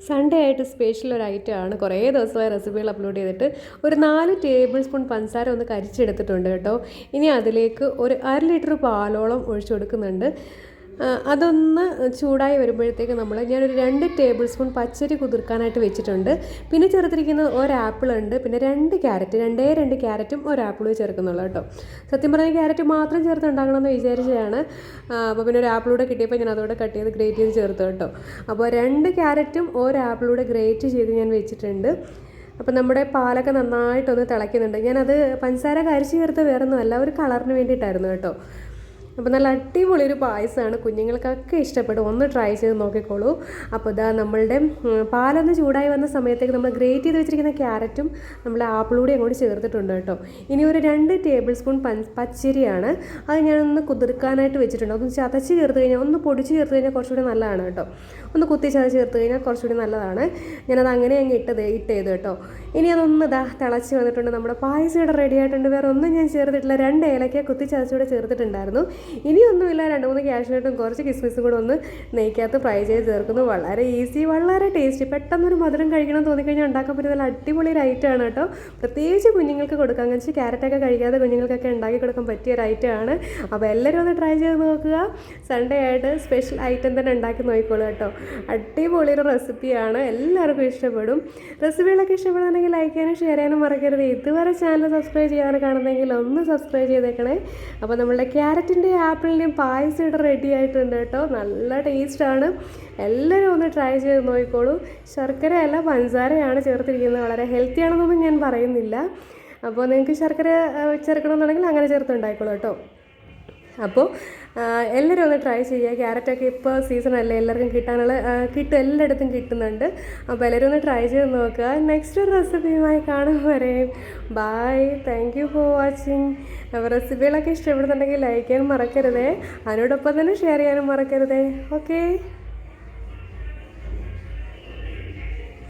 Sunday ആയിട്ട് special ഒരു ഐറ്റമാണ്. കുറേ ദിവസമായി റെസിപ്പികൾ അപ്ലോഡ് ചെയ്തിട്ട് ഒരു 4 ടേബിൾ സ്പൂൺ പഞ്ചസാര ഒന്ന് കരിച്ചെടുത്തിട്ടുണ്ട് കേട്ടോ. ഇനി അതിലേക്ക് ഒരു 1/2 ലിറ്റർ പാലോളം ഒഴിച്ചു കൊടുക്കുന്നുണ്ട്. അതൊന്ന് ചൂടായി വരുമ്പോഴത്തേക്ക് ഞാനൊരു 2 ടേബിൾ സ്പൂൺ പച്ചരി കുതിർക്കാനായിട്ട് വെച്ചിട്ടുണ്ട്. പിന്നെ ചേർത്തിരിക്കുന്നത് ഒരു ആപ്പിൾ ഉണ്ട്, പിന്നെ 2 ക്യാരറ്റ്, 2 ക്യാരറ്റും ഒരു ആപ്പിളും ചേർക്കുന്നുള്ളൂ കേട്ടോ. സത്യം പറഞ്ഞാൽ ക്യാരറ്റ് മാത്രം ചേർത്ത് ഉണ്ടാക്കണമെന്ന് വിചാരിച്ചതാണ്. അപ്പോൾ പിന്നെ ഒരു ആപ്പിളൂടെ കിട്ടിയപ്പോൾ ഞാൻ അതോടെ കട്ട് ചെയ്ത് ഗ്രേറ്റ് ചെയ്ത് ചേർത്ത് കേട്ടോ. അപ്പോൾ 2 ക്യാരറ്റും ഒരു ആപ്പിളൂടെ ഗ്രേറ്റ് ചെയ്ത് ഞാൻ വെച്ചിട്ടുണ്ട്. അപ്പോൾ നമ്മുടെ പാലൊക്കെ നന്നായിട്ടൊന്ന് തിളയ്ക്കുന്നുണ്ട്. ഞാനത് പഞ്ചസാര കരിച്ച് ചേർത്ത് വേറൊന്നുമല്ല, ഒരു കളറിന് വേണ്ടിയിട്ടായിരുന്നു കേട്ടോ. അപ്പോൾ നല്ല അടിപൊളി ഒരു പായസമാണ്, കുഞ്ഞുങ്ങൾക്കൊക്കെ ഇഷ്ടപ്പെടും. ഒന്ന് ട്രൈ ചെയ്ത് നോക്കിക്കോളൂ. അപ്പോൾ ഇതാ നമ്മളുടെ പാലൊന്ന് ചൂടായി വന്ന സമയത്തേക്ക് നമ്മൾ ഗ്രേറ്റ് ചെയ്ത് വെച്ചിരിക്കുന്ന ക്യാരറ്റും നമ്മൾ ആപ്പിളൂടെ അങ്ങോട്ട് ചേർത്തിട്ടുണ്ട് കേട്ടോ. ഇനി ഒരു 2 ടേബിൾ സ്പൂൺ പച്ചരിയാണ്, അത് ഞാനൊന്ന് കുതിർക്കാനായിട്ട് വെച്ചിട്ടുണ്ട്. ഒന്ന് ചതച്ച് ചേർത്ത് കഴിഞ്ഞാൽ, ഒന്ന് പൊടിച്ച് ചേർത്ത് കഴിഞ്ഞാൽ കുറച്ചുകൂടി നല്ലതാണ് കേട്ടോ. ഒന്ന് കുത്തി ചതച്ച് ചേർത്ത് കഴിഞ്ഞാൽ കുറച്ചുകൂടി നല്ലതാണ്. ഞാനത് അങ്ങനെ അങ്ങ് ഇട്ട് ചെയ്ത് കേട്ടോ. ഇനി അതൊന്ന് തിളച്ച് വന്നിട്ടുണ്ട്. നമ്മുടെ പായസം ഇവിടെ റെഡി ആയിട്ടുണ്ട്. വേറെ ഒന്നും ഞാൻ ചേർത്തിട്ടില്ല. 2 ഏലക്ക കുത്തി ചതച്ചുകൂടെ ചേർത്തിട്ടുണ്ടായിരുന്നു. ഇനിയൊന്നുമില്ല, 2-3 കാഷ്യൂനട്ടും കുറച്ച് കിസ്മിസും കൂടെ ഒന്ന് നെയ്ക്കകത്ത് ഫ്രൈ ചെയ്ത് ചേർക്കുന്നു. വളരെ ഈസി, വളരെ ടേസ്റ്റി. പെട്ടെന്നൊരു മധുരം കഴിക്കണം തോന്നിക്കഴിഞ്ഞാൽ ഉണ്ടാക്കാൻ പറ്റിയ നല്ല അടിപൊളി ഒരു ഐറ്റമാണ് കേട്ടോ. പ്രത്യേകിച്ച് കുഞ്ഞുങ്ങൾക്ക് കൊടുക്കാം. അങ്ങനെ ക്യാരറ്റൊക്കെ കഴിക്കാതെ കുഞ്ഞുങ്ങൾക്കൊക്കെ ഉണ്ടാക്കി കൊടുക്കാൻ പറ്റിയ ഒരു ഐറ്റമാണ്. അപ്പോൾ എല്ലാവരും ഒന്ന് ട്രൈ ചെയ്ത് നോക്കുക. സൺഡേ ആയിട്ട് സ്പെഷ്യൽ ഐറ്റം തന്നെ ഉണ്ടാക്കി നോക്കിക്കോളൂ കേട്ടോ. അടിപൊളി ഒരു റെസിപ്പിയാണ്, എല്ലാവർക്കും ഇഷ്ടപ്പെടും. റെസിപ്പികളൊക്കെ ഇഷ്ടപ്പെടുകയാണെങ്കിൽ ലൈക്ക് ചെയ്യാനും ഷെയർ ചെയ്യാനും മറക്കരുത്. ഇതുവരെ ചാനൽ സബ്സ്ക്രൈബ് ചെയ്യാൻ കാണുന്നെങ്കിൽ ഒന്ന് സബ്സ്ക്രൈബ് ചെയ്തേക്കണേ. അപ്പോൾ നമ്മളുടെ ക്യാരറ്റിൻ്റെ ആപ്പിളിൻ്റെയും പായസം ഇവിടെ റെഡി ആയിട്ടുണ്ട് കേട്ടോ. നല്ല ടേസ്റ്റാണ്, എല്ലാവരും ഒന്ന് ട്രൈ ചെയ്ത് നോക്കിക്കോളൂ. ശർക്കരയല്ല, പഞ്ചസാരയാണ് ചേർത്തിരിക്കുന്നത്. വളരെ ഹെൽത്തി ആണെന്നൊന്നും ഞാൻ പറയുന്നില്ല. അപ്പോൾ നിങ്ങൾക്ക് ശർക്കര ചേർക്കണമെന്നുണ്ടെങ്കിൽ അങ്ങനെ ചേർത്തുണ്ടായിക്കോളൂ കേട്ടോ. അപ്പോൾ എല്ലാവരും ഒന്ന് ട്രൈ ചെയ്യുക. ക്യാരറ്റൊക്കെ ഇപ്പോൾ സീസണല്ലേ, എല്ലാവർക്കും കിട്ടും, എല്ലായിടത്തും കിട്ടുന്നുണ്ട്. അപ്പോൾ എല്ലാവരും ഒന്ന് ട്രൈ ചെയ്ത് നോക്കുക. നെക്സ്റ്റ് റെസിപ്പിയുമായി കാണും വരെയും bye. Thank you for watching. അപ്പോൾ റെസിപ്പികളൊക്കെ ഇഷ്ടപ്പെടുന്നുണ്ടെങ്കിൽ ലൈക്ക് ചെയ്യാൻ മറക്കരുതേ. അതിനോടൊപ്പം തന്നെ ഷെയർ ചെയ്യാനും മറക്കരുതേ. ഓക്കെ.